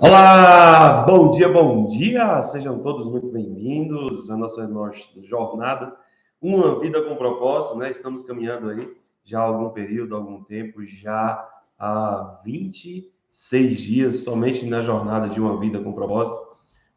Olá, bom dia! Sejam todos muito bem-vindos à nossa jornada, Uma Vida com Propósito, né? Estamos caminhando aí já há algum período, há algum tempo, já há 26 dias somente na jornada de Uma Vida com Propósito,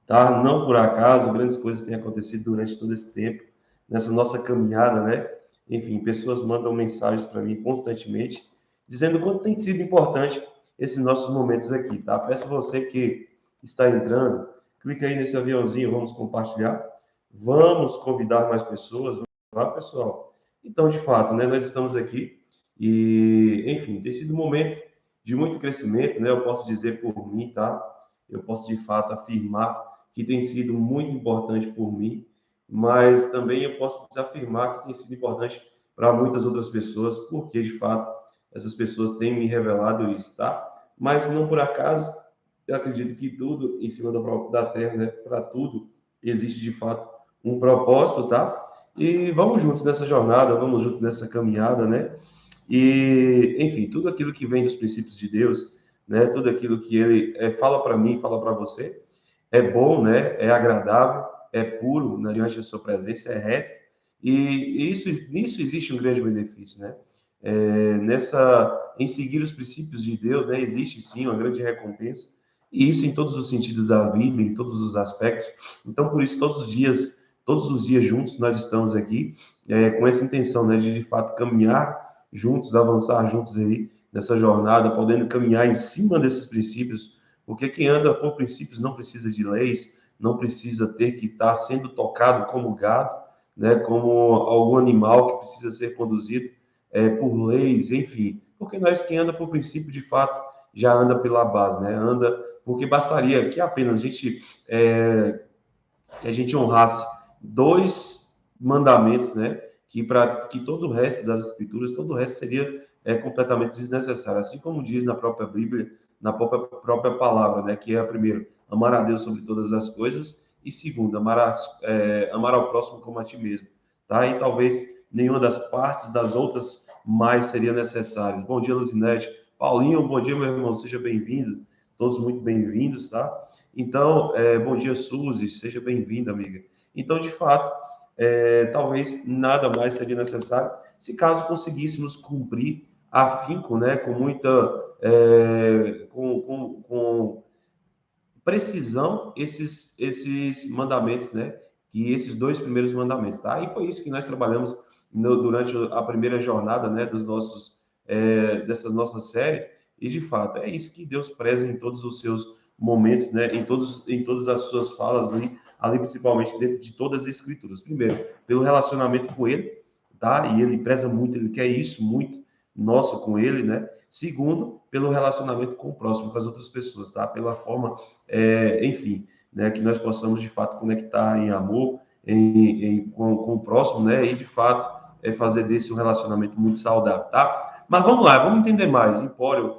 tá? Não por acaso, grandes coisas têm acontecido durante todo esse tempo, nessa nossa caminhada, né? Enfim, pessoas mandam mensagens para mim constantemente, dizendo o quanto tem sido importante esses nossos momentos aqui, tá? Peço você que está entrando, clica aí nesse aviãozinho, vamos compartilhar, vamos convidar mais pessoas, vamos lá, pessoal. Então, de fato, né, nós estamos aqui e, enfim, tem sido um momento de muito crescimento, né? Eu posso dizer por mim, tá? Eu posso de fato afirmar que tem sido muito importante por mim, mas também eu posso afirmar que tem sido importante para muitas outras pessoas, porque de fato essas pessoas têm me revelado isso, tá? Mas não por acaso, eu acredito que tudo em cima da terra, né? Para tudo existe de fato um propósito, tá? E vamos juntos nessa jornada, vamos juntos nessa caminhada, né? E, enfim, tudo aquilo que vem dos princípios de Deus, né? Tudo aquilo que ele fala para mim, fala para você, é bom, né? É agradável, é puro diante da sua presença, é reto. E nisso existe um grande benefício, né? Em seguir os princípios de Deus, né? Existe sim uma grande recompensa. E isso em todos os sentidos da vida, em todos os aspectos. Então, por isso, todos os dias juntos, nós estamos aqui com essa intenção, né? De fato caminhar juntos, avançar juntos aí nessa jornada, podendo caminhar em cima desses princípios, porque quem anda por princípios não precisa de leis, não precisa ter que estar sendo tocado como gado, né, como algum animal que precisa ser conduzido por leis, enfim. Porque nós quem anda por princípio, de fato, já anda pela base, né? Anda porque bastaria que apenas a gente honrasse dois mandamentos, né? Que para que todo o resto das escrituras, todo o resto seria completamente desnecessário. Assim como diz na própria Bíblia, na própria palavra, né? Que é a primeira, amar a Deus sobre todas as coisas, e segundo, amar ao próximo como a ti mesmo, tá? E talvez nenhuma das partes das outras mais seria necessárias. Bom dia, Luzinete. Paulinho, bom dia, meu irmão, seja bem-vindo. Todos muito bem-vindos, tá? Então, bom dia, Suzy, seja bem-vinda, amiga. Então, de fato, talvez nada mais seria necessário se caso conseguíssemos cumprir afinco, né, com muita, com precisão esses mandamentos, né, que esses dois primeiros mandamentos, tá? E foi isso que nós trabalhamos durante a primeira jornada, né, dessa nossa série. E de fato é isso que Deus preza em todos os seus momentos, né, em todas as suas falas ali principalmente dentro de todas as escrituras. Primeiro, pelo relacionamento com Ele, tá? E Ele preza muito, Ele quer isso muito nosso com Ele, né? Segundo, pelo relacionamento com o próximo, com as outras pessoas, tá? Pela forma enfim, né, que nós possamos de fato conectar em amor com o próximo, né, e de fato fazer desse um relacionamento muito saudável, tá? Mas vamos lá, vamos entender mais. Empório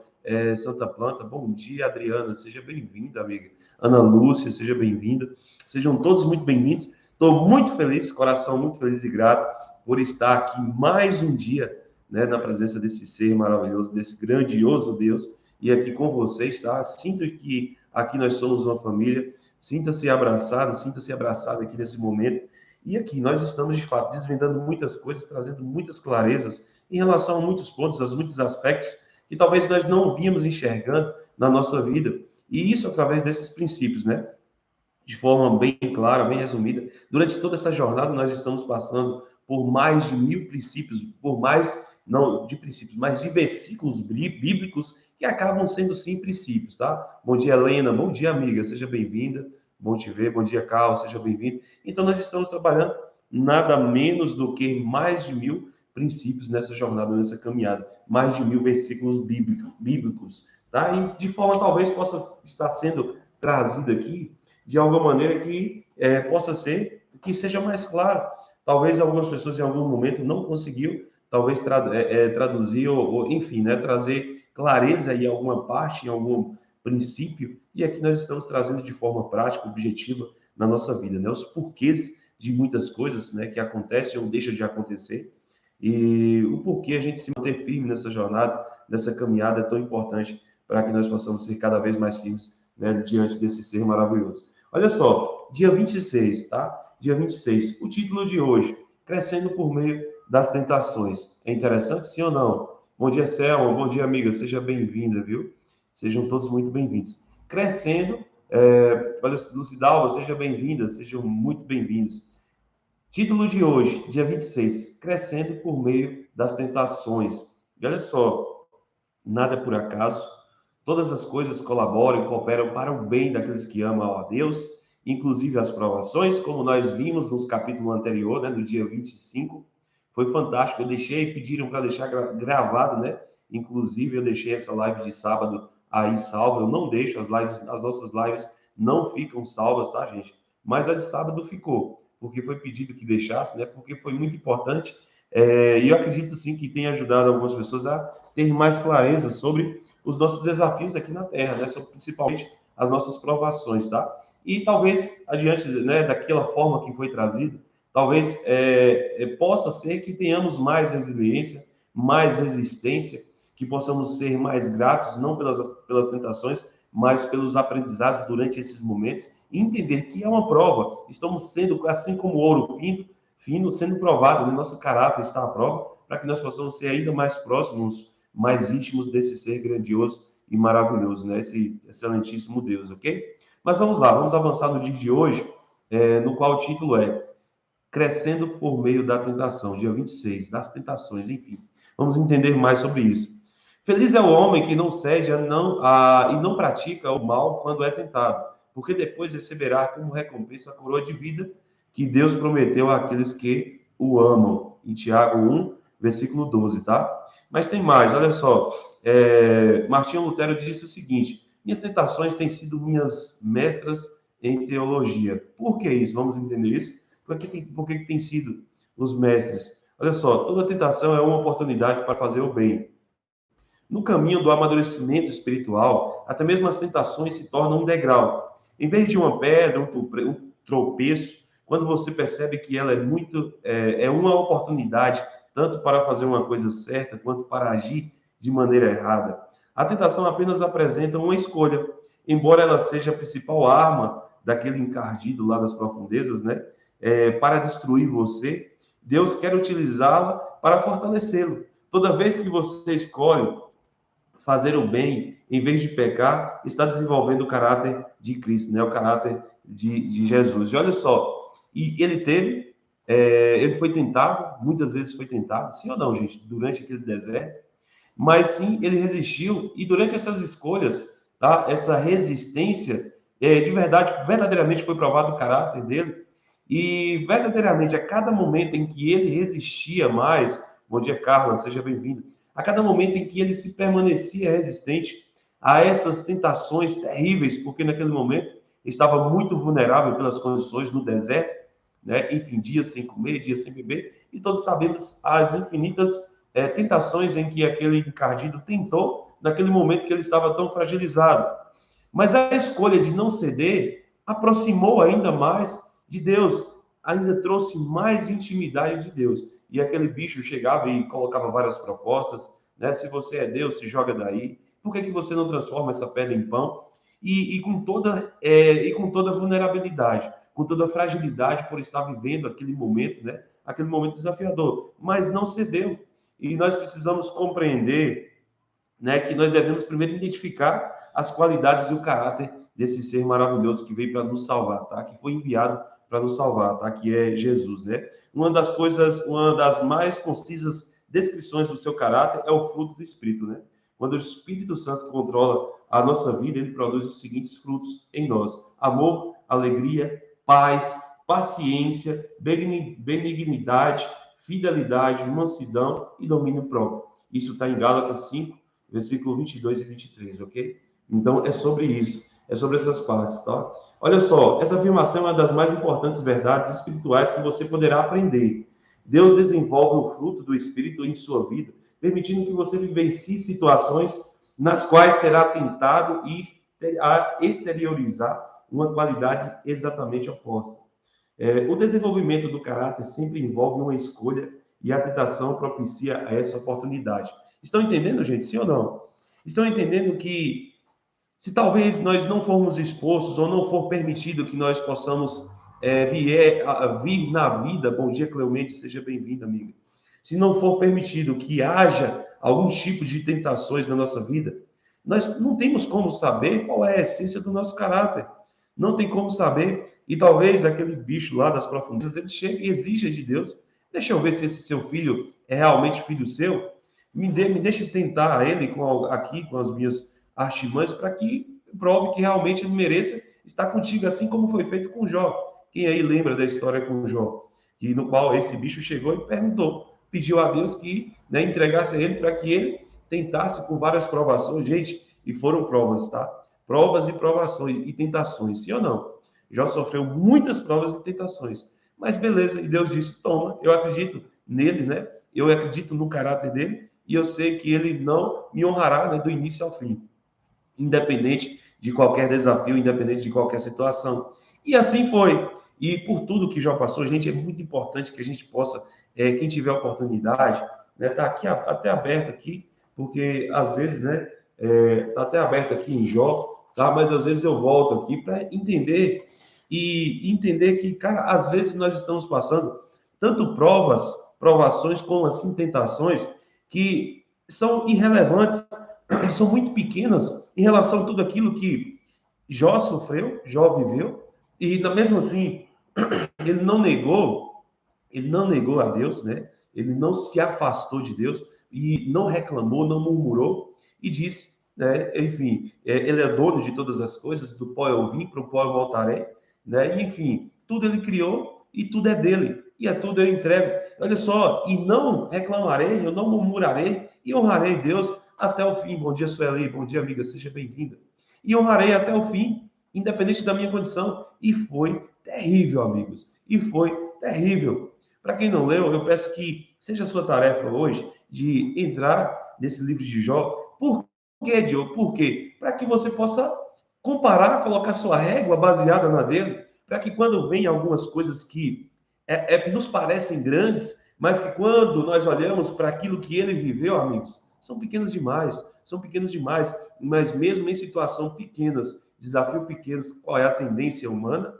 Santa Planta, bom dia, Adriana, seja bem-vinda, amiga. Ana Lúcia, seja bem-vinda. Sejam todos muito bem-vindos. Estou muito feliz, coração muito feliz e grato por estar aqui mais um dia, né, na presença desse ser maravilhoso, desse grandioso Deus, e aqui com vocês, tá? Sinto que aqui nós somos uma família. Sinta-se abraçado aqui nesse momento. E aqui nós estamos, de fato, desvendando muitas coisas, trazendo muitas clarezas em relação a muitos pontos, a muitos aspectos que talvez nós não vínhamos enxergando na nossa vida. E isso através desses princípios, né? De forma bem clara, bem resumida. Durante toda essa jornada, nós estamos passando por mais de 1000 princípios, por mais, não de princípios, mas de versículos bíblicos que acabam sendo sim princípios, tá? Bom dia, Helena. Bom dia, amiga. Seja bem-vinda. Bom te ver. Bom dia, Carl. Seja bem-vindo. Então, nós estamos trabalhando nada menos do que mais de 1000 princípios nessa jornada, nessa caminhada. Mais de 1000 versículos bíblicos, tá? E de forma talvez possa estar sendo trazido aqui de alguma maneira que possa ser, que seja mais claro. Talvez algumas pessoas em algum momento não conseguiu, talvez traduzir enfim, né, trazer clareza em alguma parte, em algum princípio, e aqui nós estamos trazendo de forma prática, objetiva na nossa vida, né, os porquês de muitas coisas, né, que acontecem ou deixam de acontecer, e o porquê a gente se manter firme nessa jornada, nessa caminhada é tão importante para que nós possamos ser cada vez mais firmes né, diante desse ser maravilhoso. Olha só, dia 26, tá? Dia 26. O título de hoje, Crescendo por meio das tentações. É interessante, sim ou não? Bom dia, Selma. Bom dia, amiga. Seja bem-vinda, viu? Sejam todos muito bem-vindos. Crescendo, olha, Lucidalva, seja bem-vinda, sejam muito bem-vindos. Título de hoje, dia 26, Crescendo por meio das tentações. E olha só, nada é por acaso, todas as coisas colaboram e cooperam para o bem daqueles que amam a Deus, inclusive as provações, como nós vimos nos capítulo anterior, né, no dia 25. Foi fantástico, eu deixei, pediram para deixar gravado, né? Inclusive eu deixei essa live de sábado aí salva, eu não deixo as lives, as nossas lives não ficam salvas, tá, gente? Mas a de sábado ficou porque foi pedido que deixasse, né? Porque foi muito importante. E eu acredito sim que tem ajudado algumas pessoas a ter mais clareza sobre os nossos desafios aqui na Terra, né? Sobre, principalmente as nossas provações, tá? E talvez adiante, né, daquela forma que foi trazido, talvez possa ser que tenhamos mais resiliência, mais resistência, que possamos ser mais gratos, não pelas tentações, mas pelos aprendizados durante esses momentos, e entender que é uma prova, estamos sendo, assim como o ouro fino sendo provado, né? Nosso caráter está à prova, para que nós possamos ser ainda mais próximos, mais íntimos desse ser grandioso e maravilhoso, né? Esse excelentíssimo Deus, ok? Mas vamos lá, vamos avançar no dia de hoje, no qual o título é Crescendo por meio da tentação, dia 26, das tentações, enfim. Vamos entender mais sobre isso. Feliz é o homem que não cede e não pratica o mal quando é tentado, porque depois receberá como recompensa a coroa de vida que Deus prometeu àqueles que o amam. Em Tiago 1, versículo 12, tá? Mas tem mais, olha só. Martinho Lutero disse o seguinte: minhas tentações têm sido minhas mestras em teologia. Por que isso? Vamos entender isso? Por que tem sido os mestres? Olha só, toda tentação é uma oportunidade para fazer o bem. No caminho do amadurecimento espiritual, até mesmo as tentações se tornam um degrau. Em vez de uma pedra, um tropeço, quando você percebe que ela é uma oportunidade tanto para fazer uma coisa certa quanto para agir de maneira errada. A tentação apenas apresenta uma escolha, embora ela seja a principal arma daquele encardido lá das profundezas, né? Para destruir você, Deus quer utilizá-la para fortalecê-lo. Toda vez que você escolhe fazer o bem em vez de pecar, está desenvolvendo o caráter de Cristo, né? O caráter de Jesus. E olha só, e ele foi tentado, muitas vezes foi tentado, sim ou não, gente, durante aquele deserto, mas sim, ele resistiu, e durante essas escolhas, tá? Essa resistência, de verdade, verdadeiramente foi provado o caráter dele, e verdadeiramente, a cada momento em que ele resistia mais, bom dia, Carla, seja bem-vindo, a cada momento em que ele se permanecia resistente a essas tentações terríveis, porque naquele momento estava muito vulnerável pelas condições no deserto, né? Enfim, dias sem comer, dias sem beber, e todos sabemos as infinitas tentações em que aquele encardido tentou naquele momento que ele estava tão fragilizado. Mas a escolha de não ceder aproximou ainda mais de Deus, ainda trouxe mais intimidade de Deus. E aquele bicho chegava e colocava várias propostas, né? Se você é Deus, se joga daí. Por que você não transforma essa pedra em pão? E com toda vulnerabilidade, com toda fragilidade por estar vivendo aquele momento, né? Aquele momento desafiador, mas não cedeu. E nós precisamos compreender, né, que nós devemos primeiro identificar as qualidades e o caráter desse ser maravilhoso que veio para nos salvar, tá? Que foi enviado para nos salvar, tá? Que é Jesus, né? Uma das mais concisas descrições do seu caráter é o fruto do Espírito, né? Quando o Espírito Santo controla a nossa vida, ele produz os seguintes frutos em nós: amor, alegria, paz, paciência, benignidade, fidelidade, mansidão e domínio próprio. Isso está em Gálatas 5, versículo 22 e 23, ok? Então, é sobre isso, é sobre essas partes, tá? Olha só, essa afirmação é uma das mais importantes verdades espirituais que você poderá aprender. Deus desenvolve o fruto do Espírito em sua vida, permitindo que você vivencie situações nas quais será tentado a exteriorizar uma qualidade exatamente oposta. O desenvolvimento do caráter sempre envolve uma escolha e a tentação propicia essa oportunidade. Estão entendendo, gente? Sim ou não? Estão entendendo que Se talvez nós não formos expostos ou não for permitido que nós possamos vir na vida, bom dia, Clemente, seja bem-vinda, amiga. Se não for permitido que haja algum tipo de tentações na nossa vida, nós não temos como saber qual é a essência do nosso caráter. Não tem como saber. E talvez aquele bicho lá das profundezas, ele chegue e exija de Deus, deixa eu ver se esse seu filho é realmente filho seu. Me deixe tentar ele aqui com as minhas artimanhas para que prove que realmente ele mereça estar contigo, assim como foi feito com Jó. Quem aí lembra da história com Jó? Que no qual esse bicho chegou e perguntou, pediu a Deus que, né, entregasse a ele para que ele tentasse com várias provações, gente, e foram provas, tá? Provas e provações e tentações, sim ou não? Jó sofreu muitas provas e tentações, mas beleza, e Deus disse, toma, eu acredito nele, né? Eu acredito no caráter dele, e eu sei que ele não me honrará, né, do início ao fim, independente de qualquer desafio, independente de qualquer situação. E assim foi. E por tudo que já passou, gente, é muito importante que a gente possa, quem tiver oportunidade, né, tá aqui até aberto aqui, porque às vezes, né, tá até aberto aqui em Jó, tá? Mas às vezes eu volto aqui para entender e entender que, cara, às vezes nós estamos passando tanto provações como assim tentações que são irrelevantes, são muito pequenas em relação a tudo aquilo que Jó sofreu, Jó viveu, e mesmo assim, ele ele não negou a Deus, né? Ele não se afastou de Deus e não reclamou, não murmurou e disse, né? Enfim, ele é dono de todas as coisas, do pó eu vim, para o pó eu voltarei, né? E, enfim, tudo ele criou e tudo é dele, e a tudo eu entrego. Olha só, e não reclamarei, eu não murmurarei e honrarei Deus até o fim. Bom dia, Sueli, bom dia, amiga, seja bem-vinda. E honrarei até o fim, independente da minha condição. E foi terrível, amigos, e foi terrível. Para quem não leu, eu peço que seja a sua tarefa hoje de entrar nesse livro de Jó. Por quê, Diogo? Por quê? Para que você possa comparar, colocar sua régua baseada na dele, para que quando vem algumas coisas que nos parecem grandes, mas que quando nós olhamos para aquilo que ele viveu, amigos, são pequenos demais, mas mesmo em situação pequenas, desafio pequenos, qual é a tendência humana?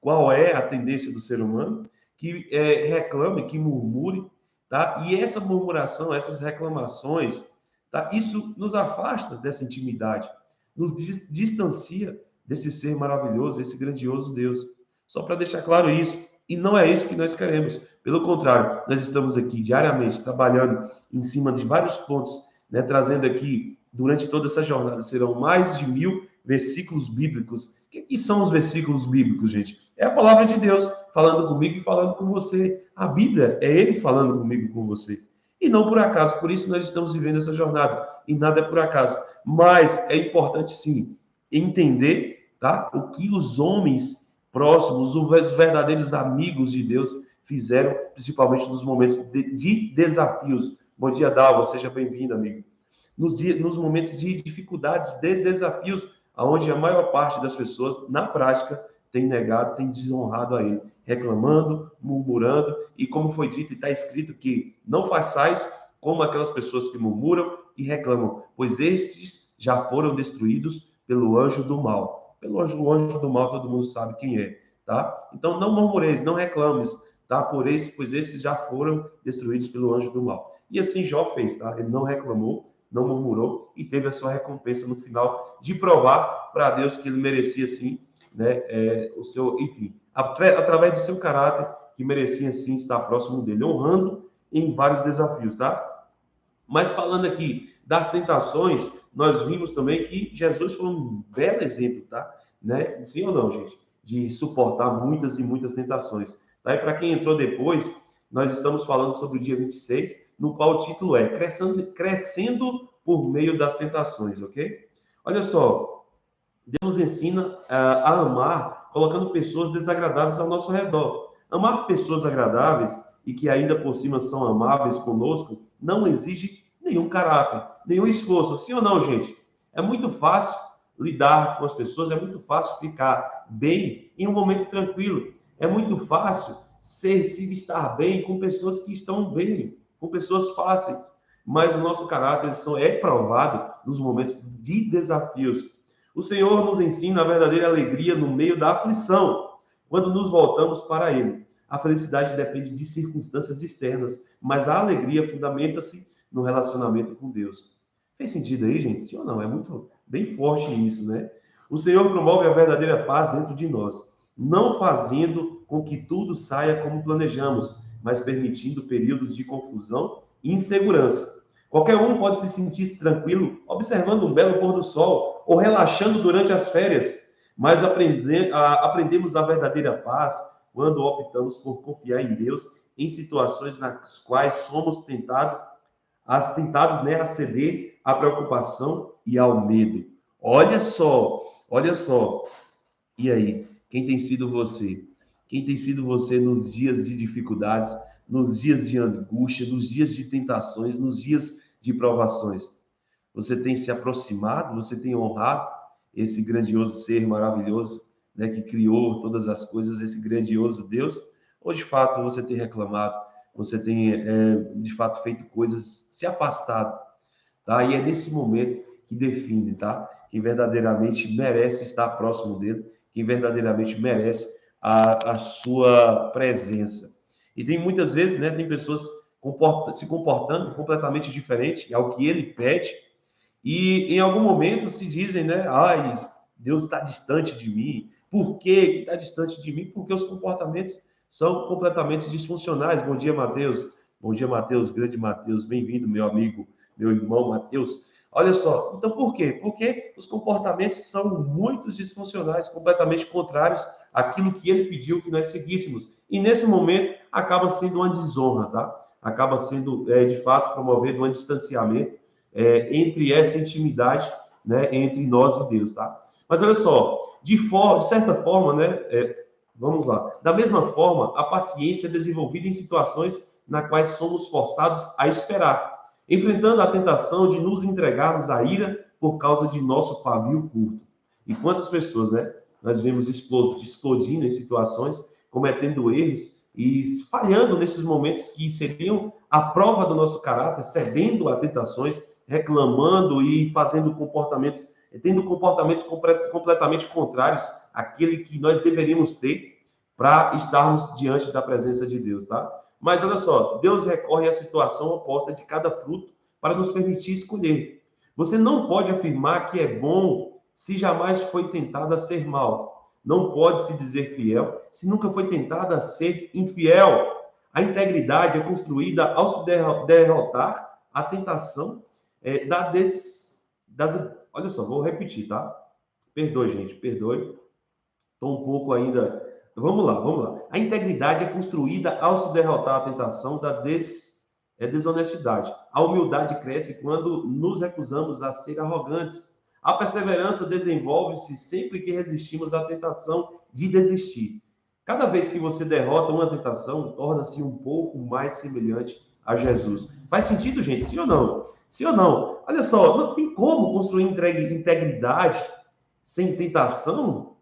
Qual é a tendência do ser humano? Que reclame, que murmure, tá? E essa murmuração, essas reclamações, tá? Isso nos afasta dessa intimidade, nos distancia desse ser maravilhoso, esse grandioso Deus. Só para deixar claro isso. E não é isso que nós queremos. Pelo contrário, nós estamos aqui diariamente trabalhando em cima de vários pontos, né? Trazendo aqui, durante toda essa jornada, serão mais de 1000 versículos bíblicos. O que são os versículos bíblicos, gente? É a palavra de Deus falando comigo e falando com você. A Bíblia é Ele falando comigo e com você. E não por acaso, por isso nós estamos vivendo essa jornada. E nada é por acaso. Mas é importante, sim, entender, tá? O que os homens próximos, os verdadeiros amigos de Deus fizeram, principalmente nos momentos de desafios. Bom dia, Dalva, seja bem-vindo, amigo. Nos momentos de dificuldades, de desafios, onde a maior parte das pessoas, na prática, tem negado, tem desonrado a ele, reclamando, murmurando, e como foi dito e está escrito que não façais como aquelas pessoas que murmuram e reclamam, pois estes já foram destruídos pelo anjo do mal. Pelo anjo do mal, todo mundo sabe quem é, tá? Então não murmureis, não reclames, tá? Pois esses já foram destruídos pelo anjo do mal. E assim Jó fez, tá? Ele não reclamou, não murmurou e teve a sua recompensa no final de provar para Deus que ele merecia sim, né, o seu, enfim, através do seu caráter, que merecia sim estar próximo dele, honrando em vários desafios, tá? Mas falando aqui das tentações, nós vimos também que Jesus foi um belo exemplo, tá? Né? Sim ou não, gente? De suportar muitas e muitas tentações. Tá? E para quem entrou depois, nós estamos falando sobre o dia 26, no qual o título é Crescendo por meio das tentações, ok? Olha só, Deus ensina a amar colocando pessoas desagradáveis ao nosso redor. Amar pessoas agradáveis e que ainda por cima são amáveis conosco não exige nenhum caráter, nenhum esforço. Sim ou não, gente? É muito fácil lidar com as pessoas, é muito fácil ficar bem em um momento tranquilo. É muito fácil se estar bem com pessoas que estão bem, com pessoas fáceis. Mas o nosso caráter é provado nos momentos de desafios. O Senhor nos ensina a verdadeira alegria no meio da aflição, quando nos voltamos para Ele. A felicidade depende de circunstâncias externas, mas a alegria fundamenta-se no relacionamento com Deus. Fez sentido aí, gente? Sim ou não? É muito bem forte isso, né? O Senhor promove a verdadeira paz dentro de nós, não fazendo com que tudo saia como planejamos, mas permitindo períodos de confusão e insegurança. Qualquer um pode se sentir tranquilo observando um belo pôr do sol ou relaxando durante as férias, mas aprendemos a verdadeira paz quando optamos por confiar em Deus em situações nas quais somos tentados, né, a ceder à preocupação e ao medo. Olha só, olha só. E aí, quem tem sido você? Quem tem sido você nos dias de dificuldades, nos dias de angústia, nos dias de tentações, nos dias de provações? Você tem se aproximado, você tem honrado esse grandioso ser maravilhoso, né, que criou todas as coisas, esse grandioso Deus? Ou de fato você tem reclamado, você tem de fato feito coisas, se afastado, tá? E é nesse momento que define, tá? Quem verdadeiramente merece estar próximo dele, quem verdadeiramente merece a sua presença. E tem muitas vezes, né, tem pessoas se comportando completamente diferente ao que ele pede, e em algum momento se dizem, né, ai, Deus está distante de mim. Por que está distante de mim? Porque os comportamentos são completamente disfuncionais. Bom dia, Mateus. Bom dia, Mateus, grande Mateus. Bem-vindo, meu amigo, meu irmão Mateus. Olha só, então por quê? Porque os comportamentos são muito disfuncionais, completamente contrários àquilo que ele pediu que nós seguíssemos. E nesse momento acaba sendo uma desonra, tá? Acaba sendo, de fato, promovendo um distanciamento entre essa intimidade, né, entre nós e Deus, tá? Mas olha só, de certa forma, né, vamos lá, da mesma forma, a paciência é desenvolvida em situações na quais somos forçados a esperar, enfrentando a tentação de nos entregarmos à ira por causa de nosso pavio curto. E quantas pessoas, né, nós vemos explodindo em situações, cometendo erros e falhando nesses momentos que seriam a prova do nosso caráter, cedendo a tentações, reclamando e tendo comportamentos completamente contrários àquele que nós deveríamos ter para estarmos diante da presença de Deus, tá? Mas olha só, Deus recorre à situação oposta de cada fruto para nos permitir escolher. Você não pode afirmar que é bom se jamais foi tentado a ser mal. Não pode se dizer fiel se nunca foi tentado a ser infiel. A integridade é construída ao se derrotar a tentação olha só, vou repetir, tá? Perdoe, gente, perdoe. Estou um pouco ainda. Vamos lá, vamos lá. A integridade é construída ao se derrotar a tentação da desonestidade. A humildade cresce quando nos recusamos a ser arrogantes. A perseverança desenvolve-se sempre que resistimos à tentação de desistir. Cada vez que você derrota uma tentação, torna-se um pouco mais semelhante a Jesus. Faz sentido, gente? Sim ou não? Sim ou não? Olha só, não tem como construir integridade sem tentação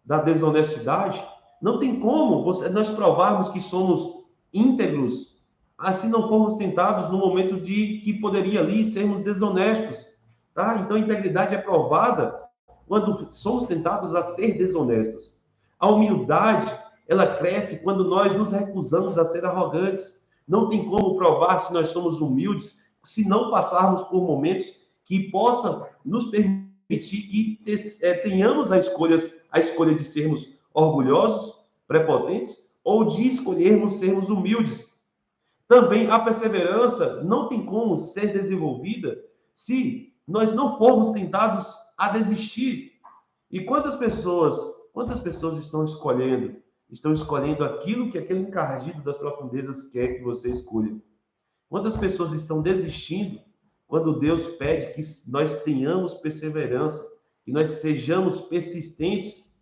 da desonestidade. Não tem como nós provarmos que somos íntegros assim não formos tentados no momento de que poderia ali sermos desonestos. Tá? Então, a integridade é provada quando somos tentados a ser desonestos. A humildade, ela cresce quando nós nos recusamos a ser arrogantes. Não tem como provar se nós somos humildes se não passarmos por momentos que possam nos permitir que tenhamos a escolha de sermos orgulhosos, prepotentes, ou de escolhermos sermos humildes. Também a perseverança não tem como ser desenvolvida se nós não formos tentados a desistir. E quantas pessoas estão escolhendo? Estão escolhendo aquilo que aquele encardido das profundezas quer que você escolha. Quantas pessoas estão desistindo quando Deus pede que nós tenhamos perseverança, que nós sejamos persistentes,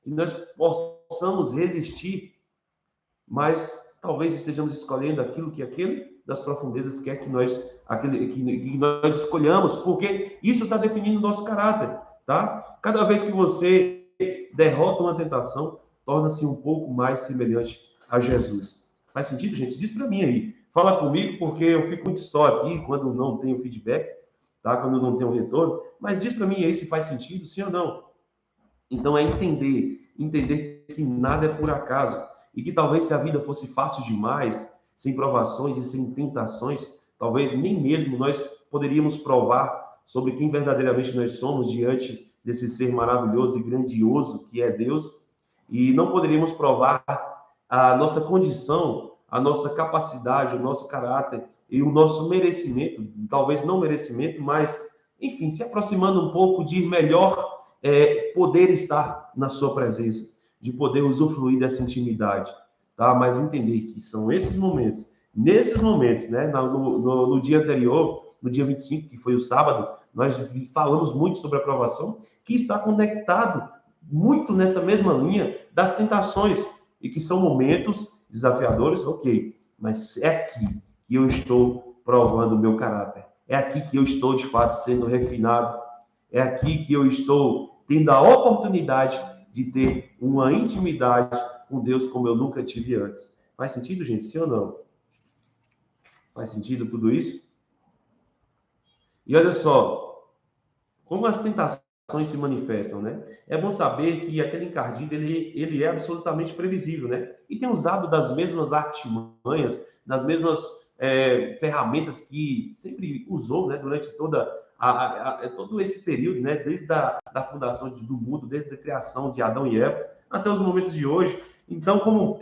que nós possamos resistir, mas talvez estejamos escolhendo aquilo que aquele das profundezas quer que nós escolhamos, porque isso está definindo o nosso caráter, tá? Cada vez que você derrota uma tentação, torna-se um pouco mais semelhante a Jesus. Faz sentido, gente? Diz para mim aí. Fala comigo, porque eu fico muito só aqui quando não tenho feedback, tá? Quando não tem um retorno. Mas diz para mim aí se faz sentido, sim ou não. Então é entender que nada é por acaso e que talvez se a vida fosse fácil demais, sem provações e sem tentações, talvez nem mesmo nós poderíamos provar sobre quem verdadeiramente nós somos diante desse ser maravilhoso e grandioso que é Deus, e não poderíamos provar a nossa condição, a nossa capacidade, o nosso caráter e o nosso merecimento, talvez não merecimento, mas, enfim, se aproximando um pouco de melhor poder estar na sua presença, de poder usufruir dessa intimidade, tá? Mas entender que são esses momentos, nesses momentos, né? No dia anterior, no dia 25, que foi o sábado, nós falamos muito sobre a provação, que está conectado muito nessa mesma linha das tentações, e que são momentos desafiadores, ok, mas é aqui que eu estou provando o meu caráter, é aqui que eu estou, de fato, sendo refinado, é aqui que eu estou tendo a oportunidade de ter uma intimidade com Deus como eu nunca tive antes. Faz sentido, gente? Sim ou não? Faz sentido tudo isso? E olha só, como as tentações se manifestam, né? É bom saber que aquele encardido, ele é absolutamente previsível, né? E tem usado das mesmas artimanhas, das mesmas ferramentas que sempre usou, né? Durante todo esse período, né? Desde da fundação do mundo, desde a criação de Adão e Eva, até os momentos de hoje. Então, como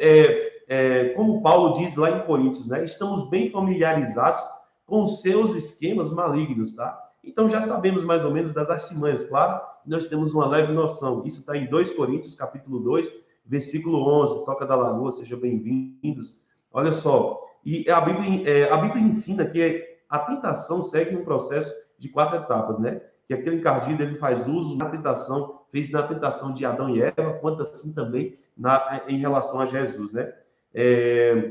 Paulo diz lá em Coríntios, né? Estamos bem familiarizados com os seus esquemas malignos, tá? Então já sabemos mais ou menos das artimanhas, claro, nós temos uma leve noção. Isso está em 2 Coríntios, capítulo 2, versículo 11, Toca da Lagoa, sejam bem-vindos. Olha só, e a Bíblia ensina que a tentação segue um processo de 4 etapas, né? Que aquele encardido, ele faz uso na tentação, fez na tentação de Adão e Eva, quanto assim também em relação a Jesus, né?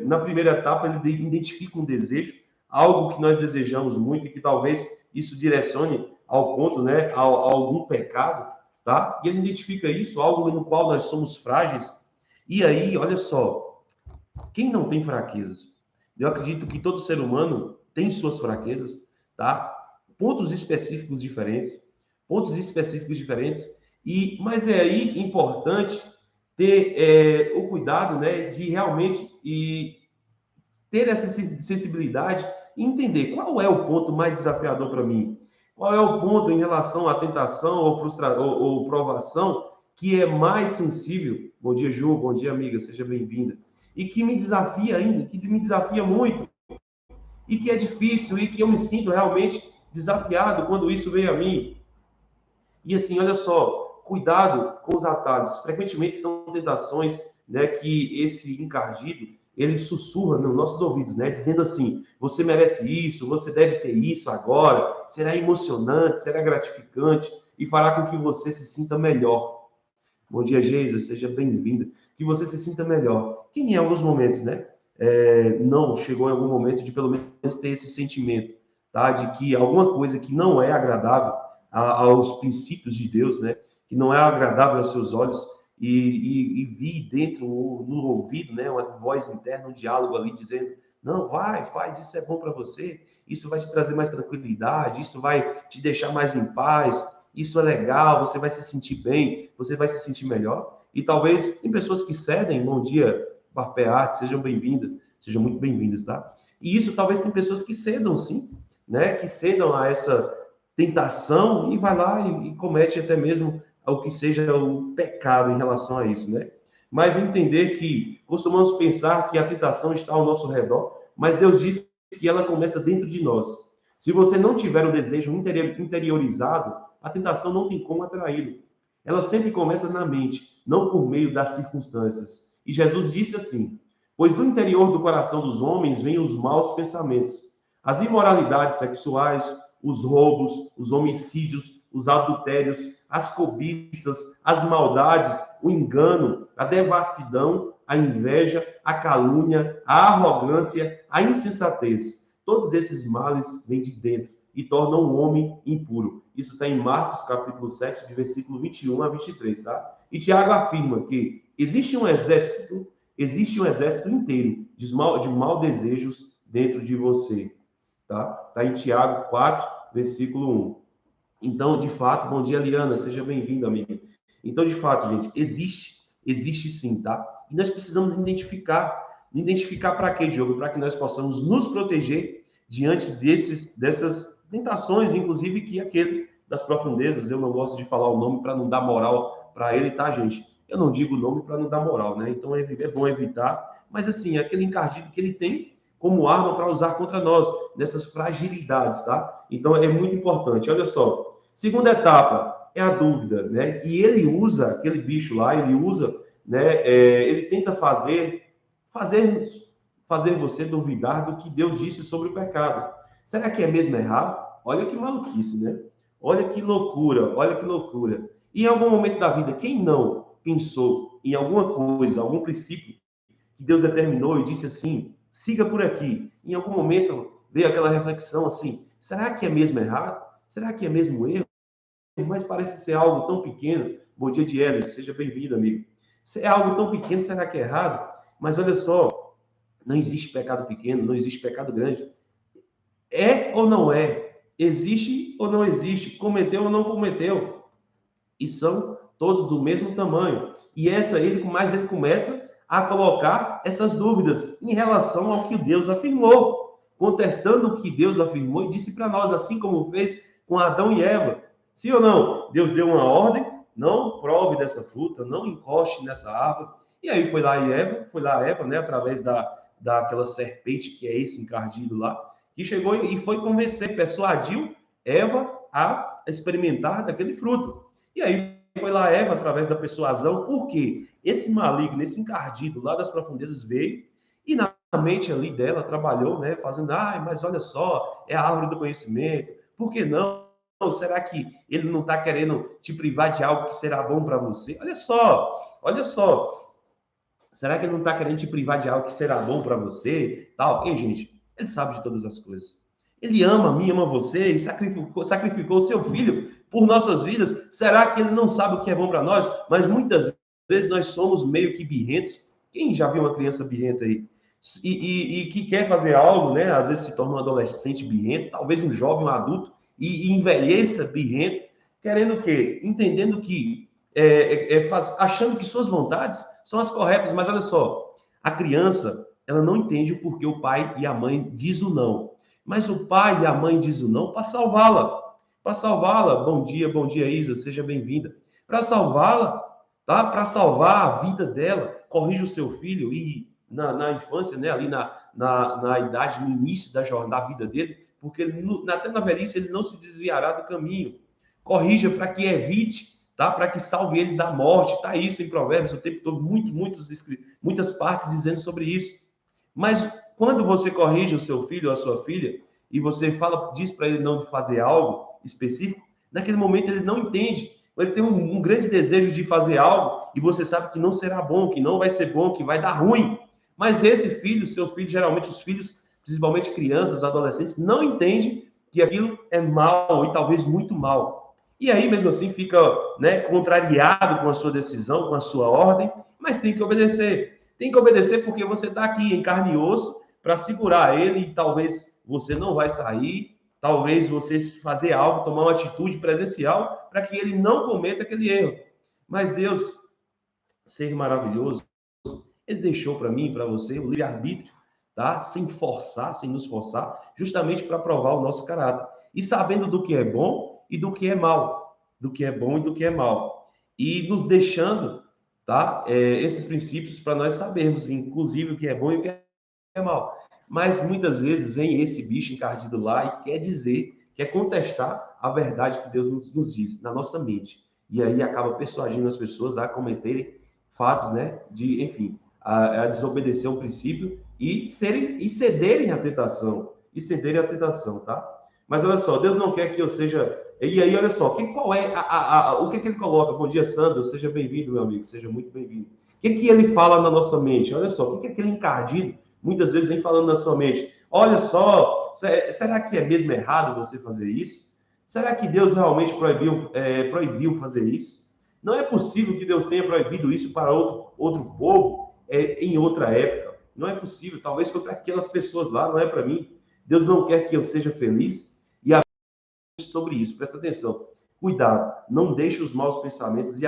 Na primeira etapa, ele identifica um desejo, algo que nós desejamos muito e que talvez isso direcione ao ponto, né, a algum pecado, tá? E ele identifica isso, algo no qual nós somos frágeis. E aí, olha só, quem não tem fraquezas? Eu acredito que todo ser humano tem suas fraquezas, tá? Pontos específicos diferentes, mas é aí importante ter o cuidado, né, de realmente ter essa sensibilidade e entender qual é o ponto mais desafiador para mim. Qual é o ponto em relação à tentação ou provação que é mais sensível? Bom dia, Ju. Bom dia, amiga. Seja bem-vinda. E que me desafia ainda, que me desafia muito. E que é difícil e que eu me sinto realmente desafiado quando isso vem a mim. E assim, olha só, cuidado com os atalhos. Frequentemente são tentações, né, que esse encardido, ele sussurra nos nossos ouvidos, né, dizendo assim: você merece isso, você deve ter isso agora, será emocionante, será gratificante e fará com que você se sinta melhor. Bom dia, Geisa, seja bem-vinda. Que você se sinta melhor. Que em alguns momentos, né, não chegou em algum momento de pelo menos ter esse sentimento, tá, de que alguma coisa que não é agradável aos princípios de Deus, né, que não é agradável aos seus olhos, e vi dentro, no ouvido, né, uma voz interna, um diálogo ali dizendo: não, vai, faz, isso é bom para você, isso vai te trazer mais tranquilidade, isso vai te deixar mais em paz, isso é legal, você vai se sentir bem, você vai se sentir melhor. E talvez tem pessoas que cedem. Bom dia, Barpearte, sejam bem-vindas, sejam muito bem-vindas, tá? E isso talvez tem pessoas que cedam, sim, né, que cedam a essa tentação e vai lá e comete até mesmo o que seja o pecado em relação a isso, né? Mas entender que costumamos pensar que a tentação está ao nosso redor, mas Deus diz que ela começa dentro de nós. Se você não tiver o desejo interiorizado, a tentação não tem como atraí-lo. Ela sempre começa na mente, não por meio das circunstâncias. E Jesus disse assim: pois do interior do coração dos homens vêm os maus pensamentos, as imoralidades sexuais, os roubos, os homicídios, os adultérios, as cobiças, as maldades, o engano, a devassidão, a inveja, a calúnia, a arrogância, a insensatez. Todos esses males vêm de dentro e tornam o homem impuro. Isso está em Marcos, capítulo 7, de versículo 21 a 23, tá? E Tiago afirma que existe um exército inteiro de mal desejos dentro de você. Tá? Tá em Tiago 4, versículo 1. Então, de fato, bom dia, Liana, seja bem-vindo, amigo. Então, de fato, gente, existe sim, tá? E nós precisamos identificar para quê, Diogo? Para que nós possamos nos proteger diante dessas tentações, inclusive que aquele das profundezas, eu não gosto de falar o nome para não dar moral para ele, tá, gente? Eu não digo o nome para não dar moral, né? Então é bom evitar, mas assim, aquele encardido que ele tem como arma para usar contra nós, nessas fragilidades, tá? Então é muito importante. Olha só, segunda etapa é a dúvida, né? E ele usa aquele bicho lá, ele usa, né? Ele tenta fazer, fazer você duvidar do que Deus disse sobre o pecado. Será que é mesmo errado? Olha que maluquice, né? Olha que loucura, olha que loucura. E em algum momento da vida, quem não pensou em alguma coisa, algum princípio que Deus determinou e disse assim, siga por aqui. Em algum momento veio aquela reflexão assim, será que é mesmo errado? Será que é mesmo erro? Mas parece ser algo tão pequeno. Bom dia, Dielis, seja bem-vindo, amigo. Se é algo tão pequeno, será que é errado? Mas olha só, não existe pecado pequeno, não existe pecado grande. É ou não é? Existe ou não existe? Cometeu ou não cometeu? E são todos do mesmo tamanho. E ele começa a colocar essas dúvidas em relação ao que Deus afirmou, contestando o que Deus afirmou e disse para nós, assim como fez com Adão e Eva. Sim ou não? Deus deu uma ordem, não prove dessa fruta, não encoste nessa árvore. E aí foi lá a Eva, né, através daquela serpente que é esse encardido lá, que chegou e foi convencer, persuadiu Eva a experimentar daquele fruto. E aí foi lá Eva, através da persuasão, porque esse maligno, esse encardido lá das profundezas veio e na mente ali dela trabalhou, né, fazendo, mas olha só, é a árvore do conhecimento, por que não? Será que ele não está querendo te privar de algo que será bom para você? Olha só, será que ele não está querendo te privar de algo que será bom para você? Tal. Ei, gente, ele sabe de todas as coisas. Ele ama a mim, ama você e sacrificou o seu filho por nossas vidas. Será que ele não sabe o que é bom para nós? Mas muitas vezes nós somos meio que birrentos. Quem já viu uma criança birrenta aí? E que quer fazer algo, né? Às vezes se torna um adolescente birrento, talvez um jovem, um adulto, e envelheça birrento, querendo o quê? Entendendo que achando que suas vontades são as corretas, mas olha só, a criança, ela não entende o porquê o pai e a mãe diz o não, mas o pai e a mãe diz o não para salvá-la, bom dia, Isa, seja bem-vinda, para salvá-la, tá? Para salvar a vida dela, corrija o seu filho e na infância, né, ali na idade, no início da jornada, da vida dele, porque até na velhice ele não se desviará do caminho, corrija para que evite, tá? Para que salve ele da morte. Tá isso em Provérbios o tempo todo, muitas partes dizendo sobre isso. Mas quando você corrige o seu filho ou a sua filha e você diz para ele não fazer algo específico, naquele momento ele não entende. Ele tem um grande desejo de fazer algo e você sabe que não será bom, que não vai ser bom, que vai dar ruim. Mas esse filho, seu filho, geralmente os filhos, principalmente crianças, adolescentes, não entendem que aquilo é mal e talvez muito mal. E aí, mesmo assim, fica, né, contrariado com a sua decisão, com a sua ordem, mas tem que obedecer. Tem que obedecer porque você está aqui em carne e osso para segurar ele e talvez você não vai sair, talvez você fazer algo, tomar uma atitude presencial para que ele não cometa aquele erro. Mas Deus, ser maravilhoso, ele deixou para mim e para você o livre-arbítrio, tá? Sem forçar, sem nos forçar, justamente para provar o nosso caráter. E sabendo do que é bom e do que é mal. Do que é bom e do que é mal. E nos deixando, tá? Esses princípios para nós sabermos, inclusive, o que é bom e o que é mal. Mas muitas vezes vem esse bicho encardido lá e quer contestar a verdade que Deus nos diz na nossa mente. E aí acaba persuadindo as pessoas a cometerem fatos, né? Enfim, a desobedecer um princípio e cederem à tentação. E cederem à tentação, tá? Mas olha só, Deus não quer que eu seja. E aí, olha só, qual é o que ele coloca? Bom dia, Sandro, seja bem-vindo, meu amigo, seja muito bem-vindo. O que ele fala na nossa mente? Olha só, o que aquele encardido muitas vezes vem falando na sua mente? Olha só, será que é mesmo errado você fazer isso? Será que Deus realmente proibiu fazer isso? Não é possível que Deus tenha proibido isso para outro povo em outra época. Não é possível. Talvez foi para aquelas pessoas lá, não é para mim. Deus não quer que eu seja feliz. sobre isso, presta atenção. Cuidado, não deixe os maus pensamentos e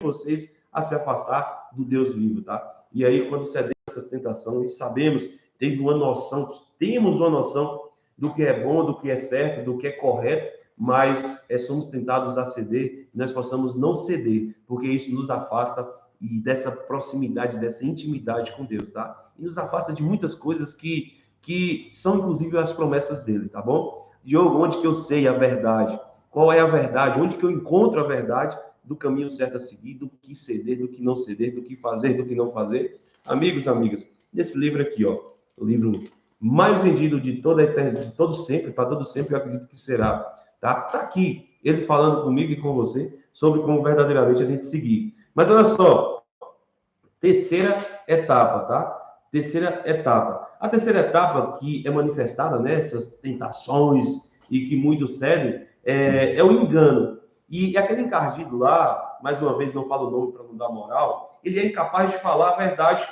vocês a se afastar do Deus vivo, tá? E aí, quando cedemos essas tentações, sabemos, temos uma noção do que é bom, do que é certo, do que é correto, mas somos tentados a ceder, e nós possamos não ceder, porque isso nos afasta e dessa proximidade, dessa intimidade com Deus, tá? E nos afasta de muitas coisas que são, inclusive, as promessas dele, tá bom? Diogo, onde que eu sei a verdade? Qual é a verdade? Onde que eu encontro a verdade do caminho certo a seguir, do que ceder, do que não ceder, do que fazer, do que não fazer? Amigos, amigas, nesse livro aqui, ó, o livro mais vendido de toda a eternidade, de todo sempre, para todo sempre, eu acredito que será, tá? Tá aqui, ele falando comigo e com você sobre como verdadeiramente a gente seguir. Mas olha só, terceira etapa, tá? Terceira etapa. A terceira etapa que é manifestada nessas tentações e que muitos cedem é o engano. E aquele encardido lá, mais uma vez, não falo o nome para não dar moral, ele é incapaz de falar a verdade,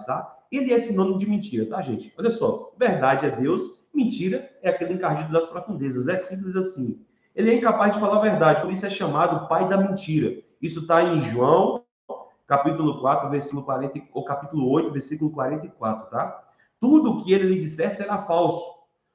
tá? Ele é sinônimo de mentira, tá, gente? Olha só, verdade é Deus, mentira é aquele encardido das profundezas, é simples assim. Ele é incapaz de falar a verdade, por isso é chamado pai da mentira. Isso está em João, capítulo 4, versículo 40, ou capítulo 8, versículo 44, tá? Tudo que ele lhe disser será falso,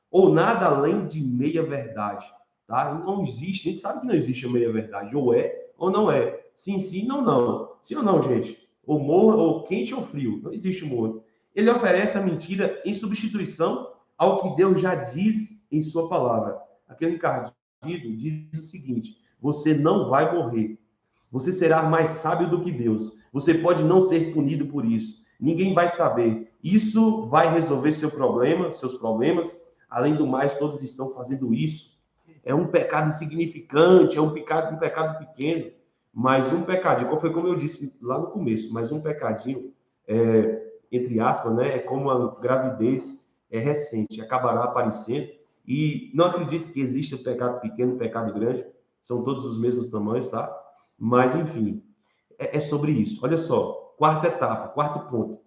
ou nada além de meia verdade, tá? Não existe, a gente sabe que não existe a meia verdade, ou é ou não é. Sim, sim, não, não. Sim ou não, gente? Ou morno, ou quente ou frio. Não existe morno. Ele oferece a mentira em substituição ao que Deus já diz em sua palavra. Aquele encardido diz o seguinte: você não vai morrer. Você será mais sábio do que Deus. Você pode não ser punido por isso. Ninguém vai saber. Isso vai resolver seus problemas. Além do mais, todos estão fazendo isso. É um pecado insignificante, é um pecado pequeno, mas um pecadinho, como eu disse lá no começo, mas um pecadinho, entre aspas, né, é como a gravidez recente, acabará aparecendo. E não acredito que exista pecado pequeno e pecado grande, são todos os mesmos tamanhos, tá? Mas, enfim, é sobre isso. Olha só, quarta etapa, quarto ponto,